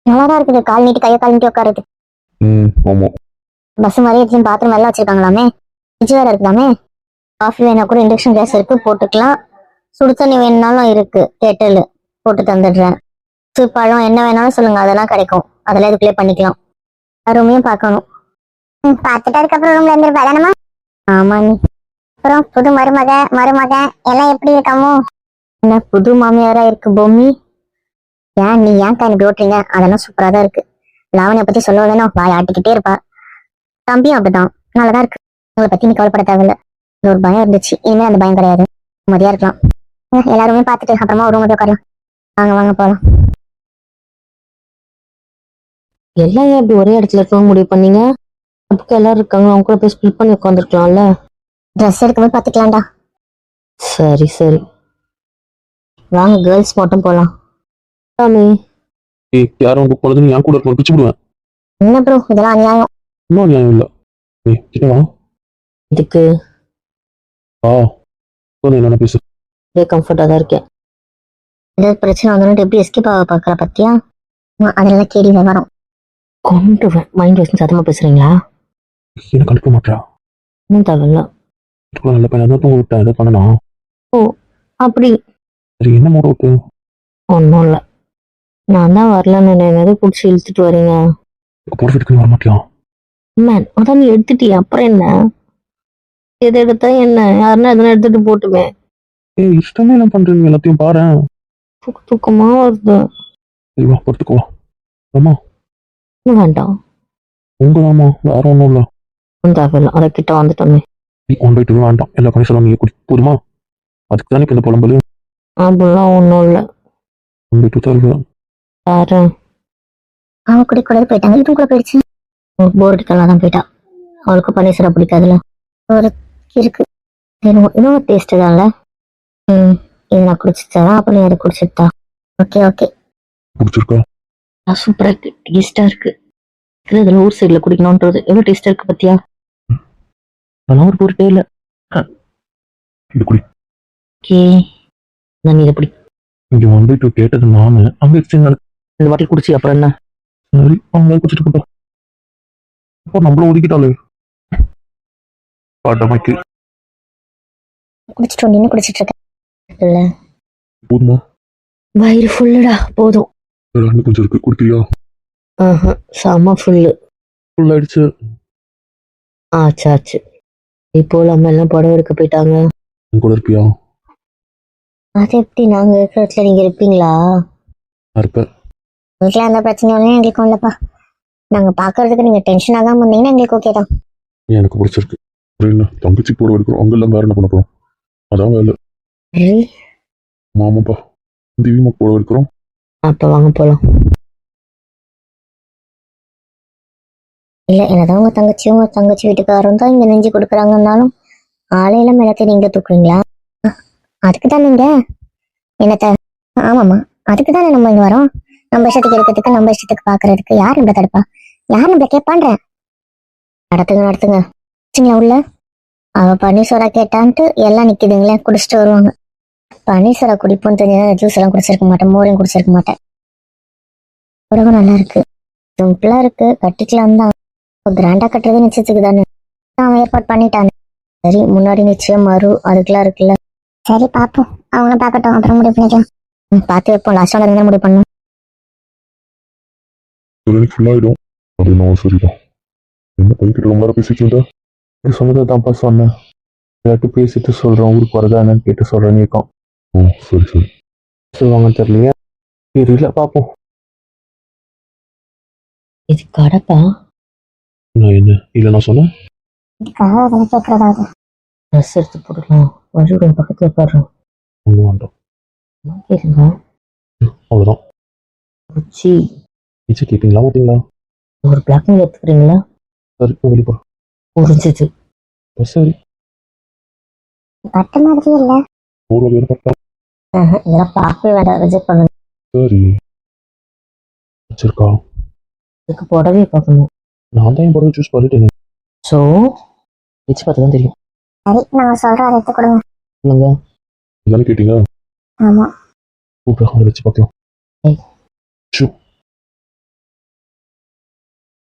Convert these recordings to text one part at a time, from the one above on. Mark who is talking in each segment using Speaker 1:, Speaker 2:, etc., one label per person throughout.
Speaker 1: நல்லாதான் இருக்குது, கால் நீட்டி கையை கால் நீட்டி உட்காருது.
Speaker 2: ஆமா.
Speaker 1: பஸ் மாதிரி வச்சு பாத்ரூம் எல்லாம் வச்சிருக்காங்களாமே, ஃப்ரிட்ஜ் வேற இருக்கலாமே. காஃபி வேணா கூட இண்டக்ஷன் கேஸ் இருக்கு, போட்டுக்கலாம். சுடு தண்ணி வேணும்னாலும் இருக்கு, கேட்டல் போட்டு தந்துடுறேன். பழம் என்ன வேணாலும் சொல்லுங்க, அதெல்லாம் கிடைக்கும். அதெல்லாம் இதுக்குள்ளே பண்ணிக்கலாம். ரூமையும் பார்க்கணும். பார்த்துட்டு அதுக்கப்புறம் ரூம்ல இருந்து பலனமா. ஆமா நீ. அப்புறம் புது மருமக எல்லாம் எப்படி இருக்காமோ? என்ன புது மாமியாரா இருக்கு பொம்மி? நீ ஏன் இப்படி ஓட்டுறீங்க? அதெல்லாம் சூப்பரா தான் இருக்கு. லாவணியை பத்தி சொல்ல வேணும், வாய் ஆட்டிக்கிட்டே இருப்பா. தம்பியும் அப்படிதான், நல்லாதான் இருக்கு. உங்களை பத்தி நீ கவலைப்பட தேவையில்ல. ஒரு பயம் இருந்துச்சு, இனிமே அந்த பயம் கிடையாது. மதியா இருக்கலாம். எல்லாருமே பார்த்துட்டு அப்புறமா ஒரு ரூம் உட்காரலாம். வாங்க வாங்க போலாம்.
Speaker 3: எல்லாம் ஏன் இப்படி ஒரே இடத்துல இருக்கணும் முடிவு பண்ணீங்க? அப்போ எல்லாரும் இருக்காங்க, அவங்க கூட போய் ஸ்பில் பண்ணி உட்காந்துருக்கலாம்ல.
Speaker 1: ட்ரெஸ் எடுக்கும்போது பார்த்துக்கலாம்டா.
Speaker 3: சரி சரி, வாங்க கேர்ள்ஸ் மட்டும் போலாம். சாமி,
Speaker 2: யாரும் உங்க குழந்தை என் கூட இருக்கணும், பிச்சு விடுவேன்.
Speaker 1: என்ன ப்ரோ இதெல்லாம் அநியாயம்.
Speaker 2: இன்னும் அநியாயம் இல்ல. கிட்டவா
Speaker 3: இதுக்கு
Speaker 2: என்ன பேசு.
Speaker 3: கம்ஃபர்டா தான் இருக்கேன்.
Speaker 1: ஏதாவது பிரச்சனை வந்தோன்னு எப்படி எஸ்கேப் ஆக பாக்குற பத்தியா? அதெல்லாம் கேடி வரும்.
Speaker 3: கொண்டுருவேன். மைண்ட் வச்சு சத்தமா பேசுறீங்களா?
Speaker 2: என்ன கண்டுக்க மாட்டா?
Speaker 3: ஒன்றும் தேவையில்ல.
Speaker 2: நல்ல பையன் தான் தூங்க விட்டேன், எதை பண்ணணும்?
Speaker 3: ஓ அப்படி.
Speaker 2: சரி, என்ன மூட விட்டு?
Speaker 3: ஒன்றும் இல்லை, நான் தான் வரலன்னு என்னது பிடிச்சி இழுத்துட்டு வரீங்க.
Speaker 2: போட்டு வர மாட்டியா?
Speaker 3: மேன் அதான் நீ எடுத்துட்டியா, அப்புறம் என்ன? எது எடுத்தா என்ன? யாருன்னா எதனா எடுத்துட்டு போட்டுமே.
Speaker 2: இஷ்டமே என்ன பண்றீங்க, எல்லாத்தையும் பாரு.
Speaker 3: தூக்கமா வருது.
Speaker 2: சரி வா, படுத்துக்கோ. ஆமா
Speaker 3: வேண்டாம்,
Speaker 2: உங்கதாமா, வேற ஒன்றும் இல்லை.
Speaker 3: ஒன்றும் தேவையில்லை, அதை கிட்ட வந்துட்டோமே.
Speaker 2: ஒன் பை டூ வேண்டாம், எல்லா கணிசம் நீங்க குடி போதுமா? அதுக்கு தானே இப்போ இந்த புலம்பலு.
Speaker 3: அப்படிலாம் ஒன்றும் இல்லை.
Speaker 2: ஒன் பை டூ தருவ.
Speaker 3: யாரு?
Speaker 1: அவங்க கூட போயிட்டாங்க, இதுவும் கூட போயிடுச்சு.
Speaker 3: போர் அடிக்கலாம் தான் போயிட்டா. அவளுக்கு பன்னீர் பிடிக்காதுல்ல.
Speaker 1: ஒரு இருக்கு,
Speaker 3: இன்னும் டேஸ்ட் தான்ல. இது நான் குடிச்சுட்டா, அப்புறம் நீ அதை குடிச்சுட்டா.
Speaker 1: Okay okay.
Speaker 2: பிடிச்சிருக்கா?
Speaker 3: சூப்பரா இருக்கு, டேஸ்டா இருக்கு. இதுல ஊர் சைட்ல குடிக்கணும்ன்றது எவ்வளவு டேஸ்டா இருக்கு பத்தியா? அதெல்லாம் ஒரு பொருட்டே இல்ல.
Speaker 2: இது குடி.
Speaker 3: ஓகே, நான் இதை பிடி.
Speaker 2: இங்க ஒன் பை டூ கேட்டது நானு, அங்க எக்ஸ்சேஞ்ச் நடக்கு.
Speaker 3: இந்த வாட்டி குடிச்சு அப்புறம் என்ன?
Speaker 2: சரி, அவங்க குடிச்சிட்டு போட்டோம். இப்போ நம்மள ஒதுக்கிட்டாலே பாட்டமைக்கு
Speaker 1: குடிச்சிட்டு நின்று குடிச்சிட்டு இருக்கேன்.
Speaker 2: போதுமா?
Speaker 3: வயிறு ஃபுல்லுடா, போதும்.
Speaker 2: ரெண்டு கொஞ்சம் இருக்கு, குடிக்கிறியா?
Speaker 3: செம்ம ஃபுல்லு.
Speaker 2: ஃபுல் ஆயிடுச்சு.
Speaker 3: ஆச்சு ஆச்சு. இப்போ நம்ம எல்லாம் படம் எடுக்க போயிட்டாங்க.
Speaker 2: உன் கூட இருப்பியா?
Speaker 1: அது எப்படி, நாங்க இருக்கிற நீங்க இருப்பீங்களா?
Speaker 2: இருப்பேன்.
Speaker 1: வீட்டுல அந்த பிரச்சனையும் எங்களுக்கு இல்லப்பா. நாங்க பாக்குறதுக்கு நீங்க டென்ஷன் ஆகாம வந்தீங்கன்னா எங்களுக்கு ஓகே தான்.
Speaker 2: எனக்கு பிடிச்சிருக்கு. என்ன தங்கச்சி போட எடுக்கிறோம், அங்க எல்லாம் வேற என்ன பண்ண போறோம்? அதான் வேலை. மாமாப்பா திவ்யமா போட எடுக்கிறோம்.
Speaker 3: அப்ப வாங்க போலாம்.
Speaker 1: இல்ல, என்னதான் உங்க தங்கச்சி வீட்டுக்காரரும் தான் இங்க நெஞ்சு கொடுக்குறாங்கன்னாலும் ஆலையில மேலத்தை நீங்க தூக்குறீங்களா? அதுக்குதான் நீங்க என்னத்த? ஆமாமா, அதுக்குதானே நம்ம இங்க வரோம். நம்ம இஷ்டத்துக்கு இருக்கிறதுக்கு, நம்ம இஷ்டத்துக்கு பாக்குறதுக்கு யார் நம்மள தடுப்பா? யார் நம்மள கேட்பான்ற? நடத்துங்க உள்ள. அவ பன்னீர் சோடா கேட்டான்ட்டு எல்லாம் நிக்குதுங்களே, குடிச்சிட்டு வருவாங்க. பன்னீர் சோடா குடிப்போன்னு தெரிஞ்சா ஜூஸ் எல்லாம் குடிச்சிருக்க மாட்டேன், மோரையும் குடிச்சிருக்க மாட்டேன். உடம்பு நல்லா இருக்கு, சிம்பிளா இருக்கு, கட்டிக்கலாம் தான். கிராண்டா கட்டுறது நிச்சயத்துக்கு தானே அவன் ஏற்பாடு பண்ணிட்டானே. சரி, முன்னாடி நிச்சயம் அதுக்கெல்லாம் இருக்குல்ல. சரி பாப்போம், அவங்களும் பார்க்கட்டும், அப்புறம் முடிவு பண்ணிக்கலாம். பார்த்து வைப்போம், லாஸ்ட் ஆன முடிவு பண்ணும்.
Speaker 2: ஃபுல்லாயிடும். அது நான் சரிதான். என்ன போய்கிட்டு ரொம்ப நேரம் பேசிட்டு இருந்தா? சொன்னதை தான்ப்பா சொன்னேன். யார்ட்டு பேசிட்டு சொல்றேன், ஊருக்கு வரதா என்னன்னு கேட்டு சொல்றேன்னு இருக்கான். ஓ சரி சரி.
Speaker 3: சொல்லுவாங்க தெரியலையா? தெரியல, பாப்போம். இது கடப்பா?
Speaker 2: நான் என்ன இல்லை நான் சொன்னேன்.
Speaker 3: ட்ரெஸ் எடுத்து போடலாம், வழியோட பக்கத்துல உட்காடுறோம்.
Speaker 2: ஒன்றும் வேண்டாம்.
Speaker 3: கேளுங்க.
Speaker 2: அவ்வளோதான்.
Speaker 3: குச்சி
Speaker 2: டீச்சர் கேட்பீங்களா மாட்டீங்களா?
Speaker 3: ஒரு பிளாக் அண்ட் எடுத்துக்கிறீங்களா?
Speaker 2: சரி, வெளியே போகிறோம்.
Speaker 3: புரிஞ்சிச்சு.
Speaker 2: சரி,
Speaker 1: பட்ட மாதிரி இல்ல.
Speaker 2: ஒரு வகையான பட்டா.
Speaker 1: இதெல்லாம் பார்க்கவே வேண்டாம், ரிஜெக்ட் பண்ணுங்க.
Speaker 2: சரி வச்சிருக்கா?
Speaker 3: இதுக்கு புடவையை பார்க்கணும்.
Speaker 2: நான் தான் என் புடவை சூஸ் பண்ணிட்டேன்.
Speaker 3: ஸோ வச்சு பார்த்து தான் தெரியும்.
Speaker 1: சரி, நான் சொல்றேன், அதை எடுத்து கொடுங்க.
Speaker 3: இல்லைங்க,
Speaker 2: இதானே கேட்டீங்க?
Speaker 1: ஆமா.
Speaker 2: கூப்பிட்டு அதை வச்சு பார்க்கலாம்.
Speaker 3: ஏய்.
Speaker 2: ஷூ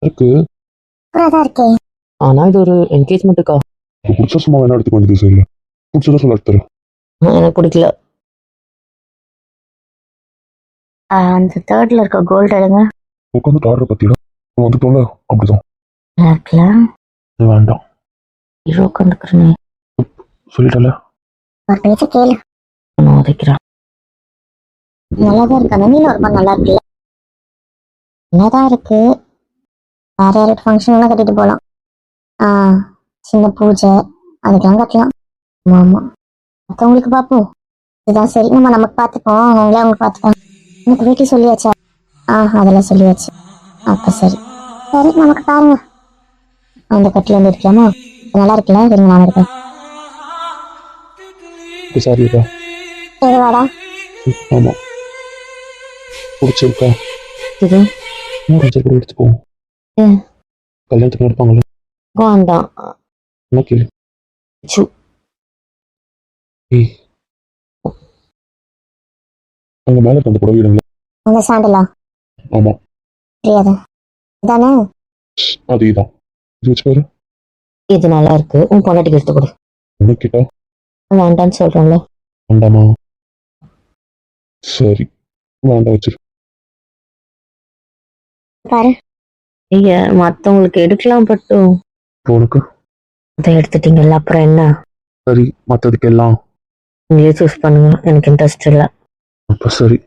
Speaker 2: இருக்கு.
Speaker 1: அப்புறம் தான் இருக்கே.
Speaker 3: ஆனா இது ஒரு என்கேஜ்மெண்ட்டுக்கா.
Speaker 2: இப்போ பிடிச்ச சும்மா வேணா எடுத்துக்க வேண்டியது சரி இல்லை. பிடிச்சதான் சொல்ல எடுத்துரு.
Speaker 3: எனக்கு பிடிக்கல.
Speaker 1: அந்த தேர்ட்ல இருக்க கோல்டு எடுங்க.
Speaker 2: உட்காந்து ஆர்டர் பத்தியா வந்துட்டோம்ல அப்படிதான்.
Speaker 1: நல்லா இருக்குல்ல?
Speaker 2: இது வேண்டாம்
Speaker 3: ஹீரோ கண்டுக்கிறேன்னு
Speaker 2: சொல்லிட்டல.
Speaker 1: ஒரு பேச்ச கேளு.
Speaker 3: நான் உதைக்கிறேன்.
Speaker 1: நல்லாதான் இருக்கு. அந்த நீல ஒரு மாதிரி நல்லா இருக்குல்ல? நல்லாதான் இருக்கு. வேற யாரோட ஃபங்க்ஷன் கட்டிட்டு போகலாம். சின்ன பூஜை அதுக்கெல்லாம் கட்டலாம். ஆமா ஆமா, மற்றவங்களுக்கு பார்ப்போம். இதுதான் சரி, நம்ம நமக்கு பார்த்துப்போம், அவங்களே அவங்க பார்த்துப்பாங்க. எனக்கு வீட்டில் சொல்லியாச்சா? அதெல்லாம் சொல்லியாச்சு. அப்ப சரி சரி, நமக்கு பாருங்க. அந்த கட்டில வந்து இருக்கலாமா? நல்லா இருக்குல்ல? சரிங்க, நான் இருக்கேன்.
Speaker 2: சாரிக்கா.
Speaker 1: எதுவாடா?
Speaker 2: ஆமா பிடிச்சிருக்கா.
Speaker 3: இது
Speaker 2: இன்னும் கொஞ்சம் கூட எடுத்துப்போம்.
Speaker 3: ஏன்?
Speaker 2: கல்யாணத்துக்கு எடுப்பாங்கல்ல.
Speaker 3: வேண்டாம்.
Speaker 2: என்ன கேளு.
Speaker 3: சு.
Speaker 2: ஏய் அவங்க மேல இருக்க அந்த புடவை எடுங்களா.
Speaker 1: அந்த சாண்டலா?
Speaker 2: ஆமா
Speaker 1: தெரியாத இதானே?
Speaker 2: அதேதான். இது வச்சு பாரு.
Speaker 3: இது நல்லா இருக்கு. உன் பொண்டாட்டிக்கு எடுத்து கொடு.
Speaker 2: உனக்கு கேட்டா
Speaker 3: வேண்டான்னு சொல்றேன்ல.
Speaker 2: வேண்டாமா? சரி வேண்டாம் வச்சிரு.
Speaker 1: பாரு.
Speaker 3: நீங்க மத்தவங்களுக்கு எடுக்கலாம் பட்டும்
Speaker 2: உனக்கு
Speaker 3: அதை எடுத்துட்டீங்கல்ல, அப்புறம் என்ன?
Speaker 2: சரி மற்றதுக்கு எல்லாம்
Speaker 3: நீங்களே சூஸ் பண்ணுங்க, எனக்கு இன்ட்ரெஸ்ட் இல்லை.
Speaker 2: அப்ப சரி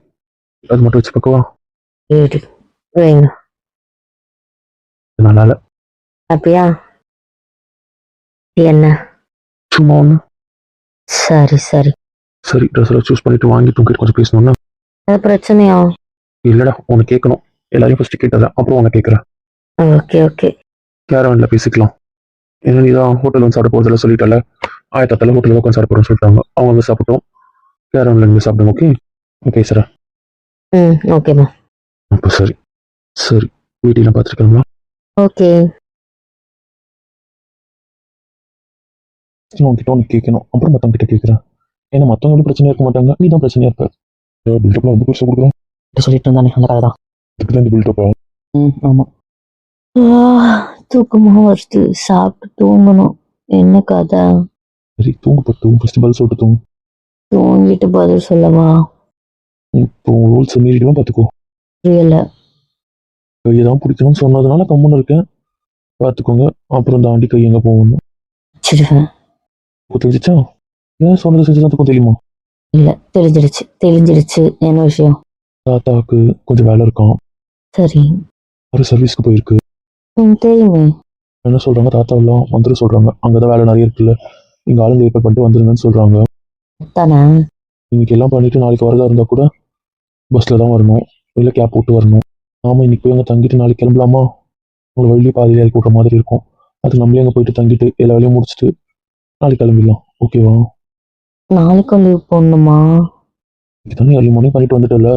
Speaker 2: அது மட்டும் வச்சு பார்க்கவா.
Speaker 3: சரி வைங்க.
Speaker 2: இது நல்லா இல்லை.
Speaker 3: ஹாப்பியா? என்ன?
Speaker 2: சும்மா ஒன்று.
Speaker 3: சரி சரி.
Speaker 2: சரி ட்ரெஸ் எல்லாம் சூஸ் பண்ணிட்டு வாங்கிட்டு உங்ககிட்ட கொஞ்சம் பேசணும்னா.
Speaker 3: அது பிரச்சனையா?
Speaker 2: இல்லடா உனக்கு கேட்கணும். எல்லாரையும் ஃபர்ஸ்ட் கேட்டதா அப்புறம் உனக்கு கேட்குறேன்.
Speaker 3: Okay okay.
Speaker 2: கேரவன்ல பேசிக்கலாம். ஏன்னா நீ தான் ஹோட்டல் வந்து சாப்பிட போகிறதுல சொல்லிட்டல. ஆயத்தாத்தில் ஹோட்டலில் உட்காந்து சாப்பிட போகிறோம்னு சொல்லிட்டாங்க. அவங்க வந்து சாப்பிட்டோம். கேரவன்ல இருந்து சாப்பிடுங்க. ஓகே நான் பேசுகிறேன்.
Speaker 3: ஓகேம்மா.
Speaker 2: அப்போ சரி. சரி வீட்டிலாம் பார்த்துருக்கீங்களா?
Speaker 3: ஓகே.
Speaker 2: உங்ககிட்ட ஒன்று கேட்கணும், அப்புறம் மற்றவங்க கிட்ட கேட்குறேன். ஏன்னா மற்றவங்க எப்படி பிரச்சனையா இருக்க மாட்டாங்க, நீ தான் பிரச்சனையா இருப்ப. பில்டப்லாம் ரொம்ப பெருசாக கொடுக்குறோம்.
Speaker 3: சொல்லிட்டு இருந்தானே அந்த கதை தான்.
Speaker 2: இதுக்கு தான் இந்த பில்டப்பா.
Speaker 3: ஆமாம். தூக்கமா வருது, சாப்பிட்டு தூங்கணும். என்ன கதை?
Speaker 2: சரி தூங்கு பட்டு ஃபர்ஸ்ட் பதில் சொல்லிட்டு தூங்கு.
Speaker 3: தூங்கிட்டு பதில் சொல்லவா?
Speaker 2: இப்போ ரூல்ஸ் மீறிடுவோம் பார்த்துக்கோ.
Speaker 3: புரியல.
Speaker 2: கையை தான் பிடிக்கணும்னு சொன்னதுனால கம்முன்னு இருக்கேன். பார்த்துக்கோங்க. அப்புறம் தாண்டி கை எங்கே போகணும்
Speaker 3: வச்சிருவேன்.
Speaker 2: தெரிஞ்சிச்சா? ஏன் சொன்னது செஞ்சதுக்கும் தெரியுமா?
Speaker 3: இல்ல, தெரிஞ்சிடுச்சு. என்ன விஷயம்?
Speaker 2: தாத்தாவுக்கு கொஞ்சம் வேலை இருக்கான்.
Speaker 3: சரி.
Speaker 2: ஒரு சர்வீஸ்க்கு போயிருக்கு.
Speaker 3: தெரியுமே.
Speaker 2: என்ன சொல்றாங்க, தாத்தா எல்லாம் வந்துட சொல்றாங்க. அங்கதான் வேலை நிறைய இருக்குல்ல, இங்க ஆளுங்க ஏற்பாடு பண்ணிட்டு வந்துருங்கன்னு சொல்றாங்க.
Speaker 3: தானே?
Speaker 2: இன்னைக்கு எல்லாம் பண்ணிட்டு நாளைக்கு வரதா இருந்தா கூட பஸ்ல தான் வரணும், இல்லை கேப் போட்டு வரணும். நாம இன்னைக்கு போய் அங்கே தங்கிட்டு நாளைக்கு கிளம்பலாமா? உங்களை வழியிலே பாதையில இறக்கி விட்ற மாதிரி இருக்கும். அதுக்கு நம்மளே அங்கே போயிட்டு தங்கிட்டு எல்லா வேலையும் முடிச்சுட்டு நாளைக்கு கிளம்பிடலாம். ஓகேவா?
Speaker 3: நாளைக்கும் லீவ் போடணுமா?
Speaker 2: இன்னைக்கு தானே ஏர்லி மார்னிங் பண்ணிட்டு வந்துட்டல.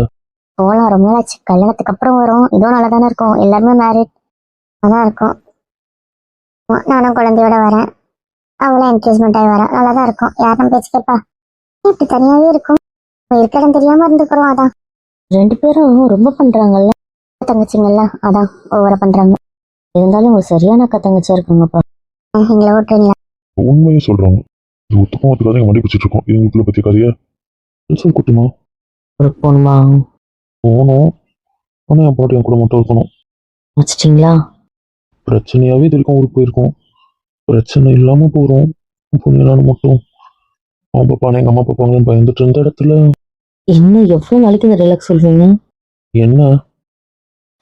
Speaker 1: போகலாம், ரொம்ப நாள் ஆச்சு. கல்யாணத்துக்கு அப்புறம் வரும். இதுவும் நல்லா தானே இருக்கும். எல்லாருமே மேரிட் நல்லா இருக்கும். நானும் குழந்தையோட வரேன், அவளும் என்கேஜ்மெண்ட் ஆகி வரேன். நல்லா தான் இருக்கும். யாரும் பேச்சு கேட்பா? இப்படி தனியாவே இருக்கும். இருக்க இடம் தெரியாம இருந்துக்கிறோம். அதான் 2 பேரும் ரொம்ப பண்றாங்கல்ல தங்கச்சிங்கல்ல, அதான் ஓவரா பண்றாங்க. இருந்தாலும் ஒரு சரியான அக்கா தங்கச்சியா இருக்காங்கப்பா. எங்களை ஓட்டுறீங்களா?
Speaker 2: உண்மையே சொல்றாங்க. இது ஒத்துக்கும் ஒத்துக்காத எங்க மண்டி பிடிச்சிட்டு இருக்கோம். இதுங்களுக்குள்ள பத்தி கதையா சொல் குட்டுமா.
Speaker 3: போகணுமா?
Speaker 2: போகணும். ஆனால் என் பாட்டு என் கூட மட்டும் இருக்கணும்.
Speaker 3: வச்சிட்டிங்களா?
Speaker 2: பிரச்சனையாவே இது வரைக்கும் ஊருக்கு போயிருக்கோம். பிரச்சனை இல்லாம போறோம். இப்போ நானும் மட்டும் அவன் பாப்பானே எங்க அம்மா பாப்பாங்கன்னு பயந்துட்டு இருந்த இடத்துல
Speaker 3: இன்னும் எவ்வளவு நாளைக்கு இந்த ரிலாக்ஸ் சொல்றீங்க?
Speaker 2: என்ன?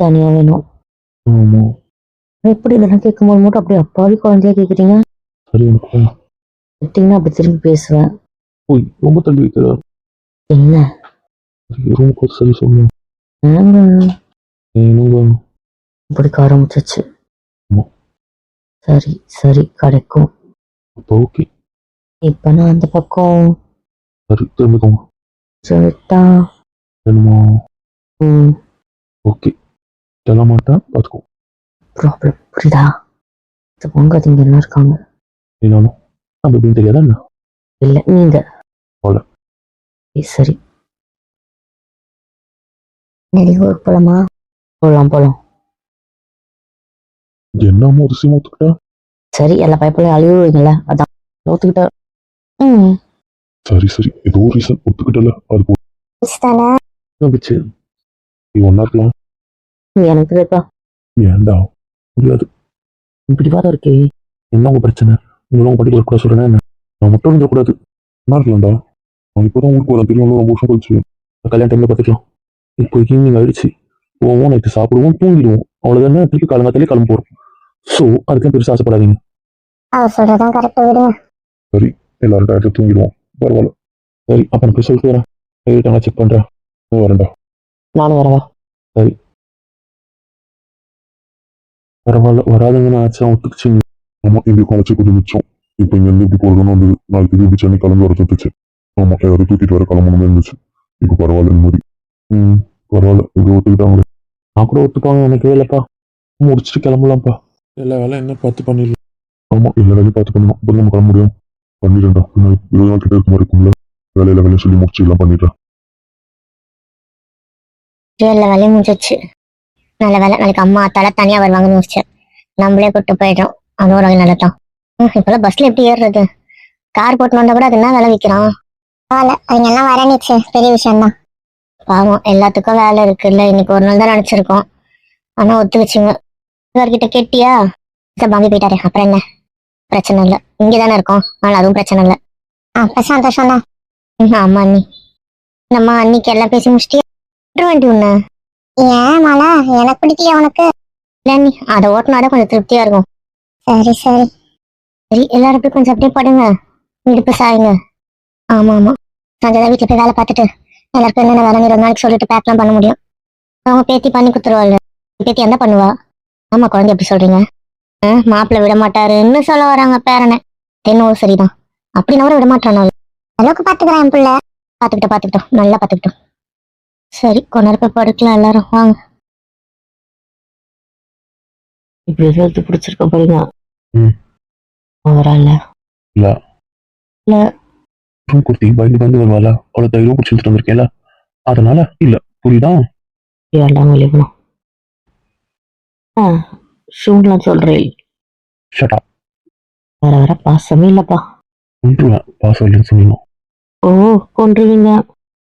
Speaker 3: தனியா வேணும்.
Speaker 2: ஆமா
Speaker 3: எப்படி இதெல்லாம் கேட்கும்போது மட்டும் அப்படியே அப்பாவி குழந்தையா கேக்குறீங்க?
Speaker 2: சரி உனக்கு
Speaker 3: கேட்டீங்கன்னா அப்படி திரும்பி பேசுவேன்.
Speaker 2: போய் ரொம்ப தள்ளி வைக்கிற.
Speaker 3: என்ன?
Speaker 2: ரூமுக்கு ஒரு சரி சொல்லணும். ஏனுங்க
Speaker 3: பிடிக்க ஆரம்பிச்சிச்சு.
Speaker 2: ஆமா.
Speaker 3: சரி சரி, கிடைக்கும்.
Speaker 2: அப்போ ஓகே.
Speaker 3: இப்ப நான் அந்த பக்கம்
Speaker 2: சரி திரும்பிக்கோங்க.
Speaker 3: சொல்லிட்டா?
Speaker 2: வேணுமா? ஓகே சொல்ல மாட்டேன் பார்த்துக்கோ.
Speaker 3: ப்ராப்ளம் புரியுதா? உங்க இங்க என்ன இருக்காங்க?
Speaker 2: நானும் நம்ம எப்படின்னு தெரியாதா என்ன?
Speaker 3: இல்ல நீங்க
Speaker 2: போல.
Speaker 3: சரி.
Speaker 1: ஊருக்கு போலாமா?
Speaker 3: போலாம்.
Speaker 2: என்னமோ அதிசயமா ஒத்துக்கிட்டா.
Speaker 3: சரி எல்லா பயப்பிள்ளையும் அழிவுவீங்கல்ல அதான் ஒத்துக்கிட்ட. ம்
Speaker 2: சரி சரி, ஏதோ ரீசன் ஒத்துக்கிட்டல, அது போச்சு. நீ ஒன்னா இருக்கலாம்.
Speaker 3: எனக்கு இருக்கா
Speaker 2: ஏன்டா முடியாது.
Speaker 3: பிடிவாதம் இருக்கே.
Speaker 2: என்ன உங்க பிரச்சனை? உங்களும் உங்க படிக்க கூட சொல்றேன் என்ன? நான் மட்டும் இருந்துடக்கூடாது. நல்லா இருக்கலாம்டா. நான் இப்போதான் ஊருக்கு வரேன், தெரியும், ரொம்ப வருஷம் கழிச்சு. கல்யாண டைம்ல பார்த்துக்கலாம். இப்போ ஈவினிங் ஆயிடுச்சு. போவோம், நைட்டு சாப்பிடுவோம், தூங்கிடுவோம், அவ்வளவுதானே. திருப்பி காலங்காத்தாலே கிளம்ப போறோம். ஸோ அதுக்கு பெருசாக ஆசைப்படாதீங்க.
Speaker 1: அவர் சொல்றதான் கரெக்டா விடுங்க.
Speaker 2: சரி, எல்லாரும் டயத்துல தூங்கிடுவோம். பரவாயில்ல. சரி, அப்ப நான் போய் சொல்லிட்டு வரேன். நான் செக் பண்றேன். வரேன்டா.
Speaker 3: நானும் வரவா?
Speaker 2: சரி, பரவாயில்ல. வராதுங்கன்னு ஆச்சா ஒத்துக்குச்சிங்க. ஆமா, இங்க குறைச்சி கொஞ்சம் மிச்சம். இப்போ இங்க இருந்து இப்படி போறதுன்னு வந்து நாளைக்கு இப்படி சென்னை கிளம்பி வர சுத்துச்சு. ஆமா, யாரும் தூக்கிட்டு வர கிளம்பணுமே இருந்துச்சு. இப்போ பரவாயில்ல நிம்மதி. பரவாயில்ல, இப்படி ஒத்துக்கிட்டாங்க. நான் கூட ஒத்துப்பாங்க நினைக்கவே இல்லப்பா. முடிச்சுட்டு கிளம்பலாம்ப்பா. எல்லா வேலையும் என்ன பார்த்து பண்ணிடலாம். ஆமா, எல்லா வேலையும் பார்த்து பண்ணணும். அப்போ நம்ம கிளம்ப முடியும். பண்ணிடுறேன்டா. 20 நாள் கிட்ட இருக்க மாதிரி இருக்கும்ல. வேலையை சொல்லி முடிச்சு எல்லாம் பண்ணிடுறேன்.
Speaker 1: எல்லா வேலையும் முடிஞ்சிச்சு. நல்ல வேலை, நாளைக்கு அம்மா அத்தால தனியா வருவாங்கன்னு யோசிச்சேன். நம்மளே கூட்டு போயிட்டோம். அது ஒரு வகை நல்லதான். இப்பெல்லாம் பஸ்ல எப்படி ஏறுறது? கார் போட்டு வந்தா கூட அது என்ன வேலை வைக்கிறான். அவங்க எல்லாம் வரணிச்சு பெரிய விஷயம் தான். பாவம், எல்லாத்துக்கும் வேலை இருக்குல்ல. இன்னைக்கு ஒரு நாள் தான் நினைச்சிருக்கோம். ஆனா ஒத்துக்குச்சுங்க. இவர்கிட்ட கேட்டியா? பாம்பே போயிட்டாரு, அப்புறம் என்ன பிரச்சனை இல்லை. இங்கதானே இருக்கோம், ஆனால் அதுவும் பிரச்சனை இல்லை. அப்ப சந்தோஷம் தான். ஆமா அண்ணி. நம்ம அன்னைக்கு எல்லாம் பேசி முடிச்சிட்டியா வண்டி ஒண்ணு? ஏன் மாலா, எனக்கு பிடிக்கல உனக்கு? இல்ல அண்ணி, அதை ஓட்டினாதான் கொஞ்சம் திருப்தியா இருக்கும். சரி சரி சரி, எல்லாரும் போய் கொஞ்சம் அப்படியே படுங்க, இடுப்பு சாயுங்க. ஆமா ஆமா, சஞ்சய் வீட்டுல போய் வேலை பார்த்துட்டு எல்லாருக்கும் என்னென்ன வேலை 2 நாளைக்கு சொல்லிட்டு பேக்லாம் பண்ண முடியும். அவங்க பேத்தி பண்ணி கொடுத்துருவாள். பேத்தி என்ன பண்ணுவா? ஆமா, குழந்தை எப்படி சொல்றீங்க? மாப்பிள்ள விட மாட்டாருன்னு சொல்ல வராங்க பேரனை. என்னவோ சரிதான். அப்படி நவர விட மாட்டானோ அளவுக்கு பாத்துக்கிறேன் என் பிள்ளை. பாத்துக்கிட்டோம் நல்லா பாத்துக்கிட்டோம். சரி, கொஞ்ச நேரம் போய் படுக்கலாம் எல்லாரும், வாங்க.
Speaker 3: இப்படி எதாவது பிடிச்சிருக்க பாருங்க.
Speaker 2: ம்.
Speaker 3: அவரால
Speaker 2: இல்ல
Speaker 3: இல்ல
Speaker 2: குர்த்தி பயந்து பயந்து வருவாள, அவளை தைரியம் பிடிச்சிட்டு வந்திருக்கேல, அதனால இல்ல. புரியுதா?
Speaker 3: வேண்டாம் வெளியணும். ஷூன்லாம் சொல்றேன்.
Speaker 2: ஷட்டா.
Speaker 3: வர வர பாசமே இல்லப்பா.
Speaker 2: கொண்டுருவேன், பாசம் இல்லைன்னு சொன்னீங்க.
Speaker 3: ஓ, கொன்றுவீங்க.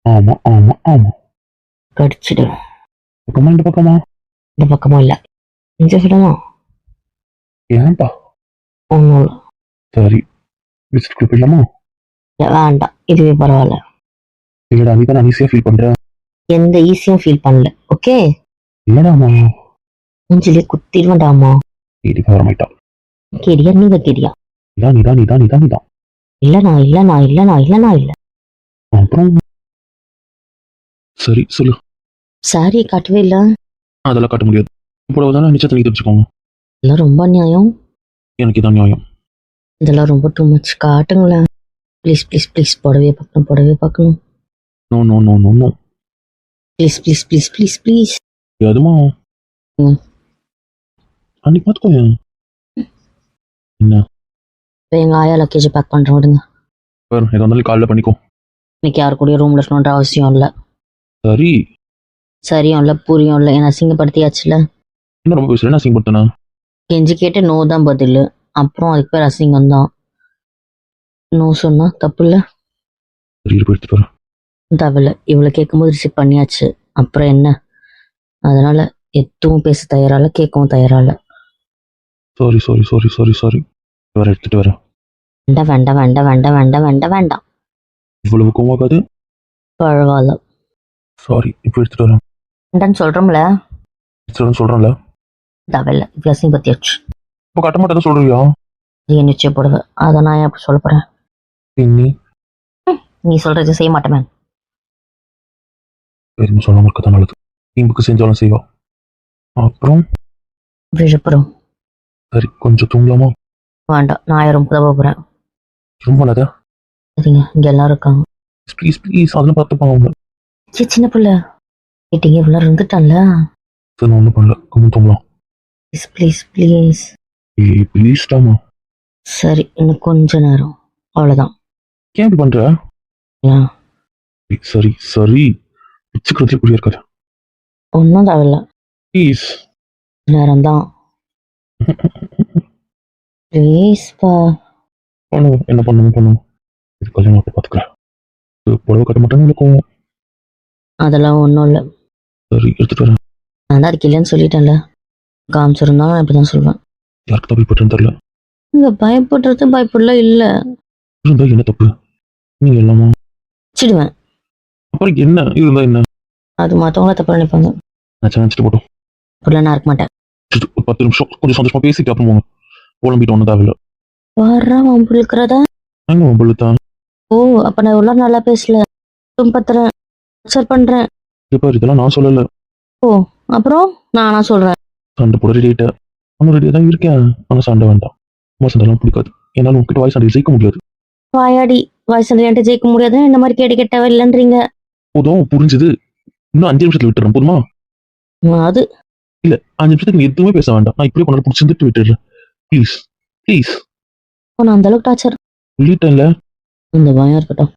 Speaker 2: ஆமா ஆமா ஆமா.
Speaker 3: கடிச்சிடுவேன்.
Speaker 2: பக்கமா இந்த பக்கமா?
Speaker 3: இந்த பக்கமும் இல்ல, இந்த சைடுமா.
Speaker 2: ஏன்பா?
Speaker 3: ஒன்றும் இல்லை.
Speaker 2: சரி, விசிட் போயிடலாமா?
Speaker 3: வேண்டாம், இதுவே பரவாயில்ல.
Speaker 2: இல்லடா, நீ தான் ஈஸியா ஃபீல் பண்ற.
Speaker 3: எந்த ஈஸியும் ஃபீல் பண்ணல. ஓகே,
Speaker 2: இல்லடாமா.
Speaker 3: மூஞ்சிலே குத்திடுவேண்டாமா.
Speaker 2: இதுக்கு வரமாட்டா.
Speaker 3: கேடியா நீங்க கேடியா?
Speaker 2: இதான் நீதான் நீதான் நீதான் நீதான்.
Speaker 3: இல்ல இல்ல.
Speaker 2: அப்புறம் சரி சொல்லு.
Speaker 3: சாரி காட்டவே இல்ல.
Speaker 2: அதெல்லாம் காட்ட முடியாது. இப்போ தானே நிச்சயத்தை நீங்க தெரிஞ்சுக்கோங்க.
Speaker 3: இதெல்லாம் ரொம்ப நியாயம்.
Speaker 2: எனக்கு இதான் நியாயம்.
Speaker 3: இதெல்லாம் ரொம்ப டூ மச். காட்டுங்களேன் ப்ளீஸ் ப்ளீஸ் ப்ளீஸ். புடவே பார்க்கணும்.
Speaker 2: No no no no no.
Speaker 3: Please please please please please.
Speaker 2: அதுமா அன்னைக்கு பார்த்துக்கோங்க. என்ன?
Speaker 3: இப்போ எங்கள் ஆயா லக்கேஜ் பேக் பண்ணுறோம், விடுங்க.
Speaker 2: வரும், எதாக இருந்தாலும் காலைல பண்ணிக்கோ.
Speaker 3: இன்னைக்கு யாரு கூடயும் ரூமில் இருக்கணுன்ற அவசியம் இல்லை.
Speaker 2: சரி.
Speaker 3: சரியும் இல்லை புரியும் இல்லை, என்னை அசிங்கப்படுத்தியாச்சுல.
Speaker 2: என்ன ரொம்ப பேசுறேன், என்ன அசிங்கப்படுத்தினா?
Speaker 3: கெஞ்சி கேட்டு நோ தான் பதில். அப்புறம் அதுக்கு பேர் அசிங்கம் தான். நோ சொன்னா தப்பு இல்லை.
Speaker 2: சரி, இருப்பு எடுத்துட்டு வரேன்.
Speaker 3: தேவையில்ல, இவ்வளோ கேட்கும்போது ரிசீவ் பண்ணியாச்சு. அப்புறம் என்ன? அதனால எதுவும் பேச தயாரால, கேட்கவும் தயாரால.
Speaker 2: Sorry sorry sorry sorry sorry. வேற எடுத்துட்டு வரேன்.
Speaker 3: வேண்டாம்.
Speaker 2: இவ்வளவு கோவாகாது.
Speaker 3: பரவாயில்ல.
Speaker 2: சாரி, இப்போ எடுத்துட்டு வரேன்.
Speaker 3: வேண்டான்னு சொல்கிறோம்ல.
Speaker 2: சொல்றேன்ல.
Speaker 3: தேவையில்ல, இப்படி அசிங்கப்படுத்தியாச்சு.
Speaker 2: இப்போ கட்ட மாட்டேன்னு சொல்றியா?
Speaker 3: இது நிச்சயம் போடுவேன். அதை நான் ஏன் அப்படி சொல்ல போகிறேன்? நீ சொல்றது செய்ய மாட்டேன்.
Speaker 2: எதுவும் சொல்லாம இருக்கதான் நல்லது. டீமுக்கு செஞ்சாலும் செய்வா. அப்புறம்
Speaker 3: விழுப்புரம்.
Speaker 2: சரி, கொஞ்சம் தூங்கலாமா?
Speaker 3: வேண்டாம், நான் 1000 ரூபாய் போகிறேன்.
Speaker 2: ரொம்ப நல்லதா?
Speaker 3: சரிங்க, இங்கே எல்லாரும் இருக்காங்க.
Speaker 2: ப்ளீஸ் ப்ளீஸ், அதெல்லாம் பார்த்துப்பாங்க அவங்க.
Speaker 3: சின்ன பிள்ளை கேட்டீங்க, இவ்வளோ இருந்துட்டான்ல.
Speaker 2: சரி, நான் ஒன்றும் பண்ணல, கொஞ்சம் தூங்கலாம்.
Speaker 3: Please please please.
Speaker 2: ஏய் ப்ளீஸ் டாமா.
Speaker 3: சரி, இன்னும் கொஞ்ச நேரம், அவ்வளோதான்.
Speaker 2: ஏன் இப்படி பண்ற?
Speaker 3: ஏன்?
Speaker 2: சரி சரி, வச்சுக்கிறதுல புரிய இருக்காது.
Speaker 3: ஒன்றும் தேவையில்ல,
Speaker 2: ப்ளீஸ்.
Speaker 3: நேரம் தான். ப்ளீஸ்ப்பா.
Speaker 2: பண்ணுவோம், என்ன பண்ணணும் பண்ணுவோம். இது கல்யாணம் அப்போ பார்த்துக்கிறேன். புடவை கட்ட மாட்டேன்னு இருக்கும்.
Speaker 3: அதெல்லாம் ஒன்றும் இல்லை.
Speaker 2: சரி எடுத்துட்டு வரேன்.
Speaker 3: நான் தான் அதுக்கு இல்லைன்னு சொல்லிட்டேன்ல. காமிச்சிருந்தாலும் நான் இப்படி தான் சொல்லுவேன்.
Speaker 2: யாருக்கு தப்பி பட்டுன்னு தெரியல.
Speaker 3: இங்கே பயப்படுறது பயப்படல இல்லை.
Speaker 2: இருந்தா என்ன தப்பு? நீங்க எல்லாமா
Speaker 3: வச்சிடுவேன்.
Speaker 2: அப்புறம் என்ன இருந்தா என்ன?
Speaker 3: அது மற்றவங்கள தப்பு நினைப்பாங்க.
Speaker 2: நான் நினச்சிட்டு போட்டோம்.
Speaker 3: அப்படிலாம் நான் இருக்க மாட்டேன்.
Speaker 2: ஒரு 10 நிமிஷம் கொஞ்சம் சந்தோஷமா பேசிட்டு அப்புறம் போங்க. புலம்பிட்டு ஒன்றும் தேவையில்ல.
Speaker 3: வர்றான் அவன் இருக்கிறதா.
Speaker 2: அங்கே உங்களுத்தான்
Speaker 3: ஓ அப்போ நான் எவ்வளோ நல்லா பேசல. பத்துறேன் அக்செப்ட் பண்ணுறேன்.
Speaker 2: இப்போ இதெல்லாம் நான் சொல்லலை.
Speaker 3: ஓ அப்புறம் நானா சொல்கிறேன்.
Speaker 2: சண்டை போட ரெடியாயிட்ட. அவனும் ரெடியாக தான் இருக்கேன். ஆனால் சண்டை வேண்டாம். அம்மா சண்டைலாம் பிடிக்காது. என்னால் உங்ககிட்ட வாய் சண்டை ஜெயிக்க முடியாது.
Speaker 3: வாயாடி வயசுல என்கிட்ட ஜெயிக்க முடியாது. இந்த மாதிரி கேட்டு கெட்டவ இல்லைன்றீங்க.
Speaker 2: போதும் புரிஞ்சுது. இன்னும் 5 நிமிஷத்துல விட்டுறேன் போதுமா?
Speaker 3: அது
Speaker 2: 5 நிமிஷத்துக்கு நீ எதுவுமே பேச வேண்டாம். நான் இப்படியே கொண்டாந்து பிடிச்சிருந்துட்டு விட்டுடுறேன். ப்ளீஸ் ப்ளீஸ்
Speaker 3: நான் அந்த அளவுக்கு டார்ச்சர்.
Speaker 2: சொல்லிட்டேன்ல.
Speaker 3: இந்த பயம் இருக்கட்டும்.